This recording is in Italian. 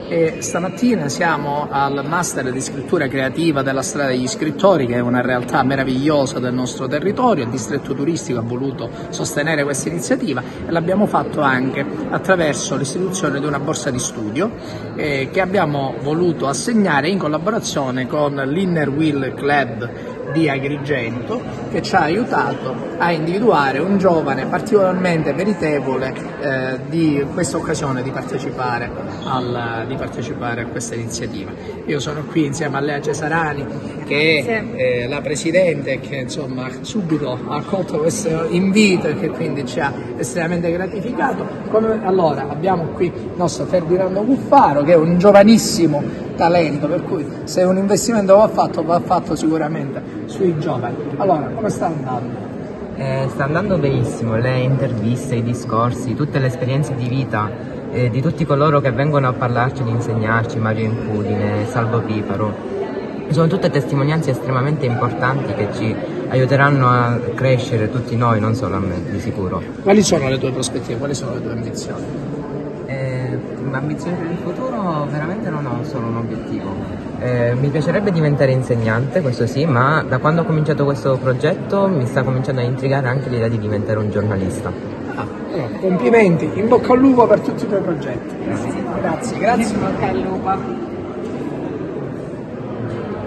E stamattina siamo al Master di Scrittura Creativa della Strada degli Scrittori, che è una realtà meravigliosa del nostro territorio. Il distretto turistico ha voluto sostenere questa iniziativa e l'abbiamo fatto anche attraverso l'istituzione di una borsa di studio che abbiamo voluto assegnare in collaborazione con l'Inner Wheel Club di Agrigento, che ci ha aiutato a individuare un giovane particolarmente meritevole di questa occasione di partecipare a questa iniziativa. Io sono qui insieme a Lea Cesarani, che è la presidente, che insomma subito ha accolto questo invito e che quindi ci ha estremamente gratificato. Allora abbiamo qui il nostro Ferdinando Cuffaro, che è un giovanissimo talento, per cui se un investimento va fatto sicuramente sui giovani. Allora, come sta andando? Sta andando benissimo, le interviste, i discorsi, tutte le esperienze di vita di tutti coloro che vengono a parlarci, ad insegnarci, Mario Incudine, Salvo Piparo, sono tutte testimonianze estremamente importanti che ci aiuteranno a crescere tutti noi, non solo a me, di sicuro. Quali sono le tue prospettive, quali sono le tue ambizioni? Ambizioni per il futuro veramente non ho solo un obiettivo. Mi piacerebbe diventare insegnante, questo sì, ma da quando ho cominciato questo progetto mi sta cominciando a intrigare anche l'idea di diventare un giornalista. Allora, complimenti, in bocca al lupo per tutti i tuoi progetti. Grazie. In bocca al lupo.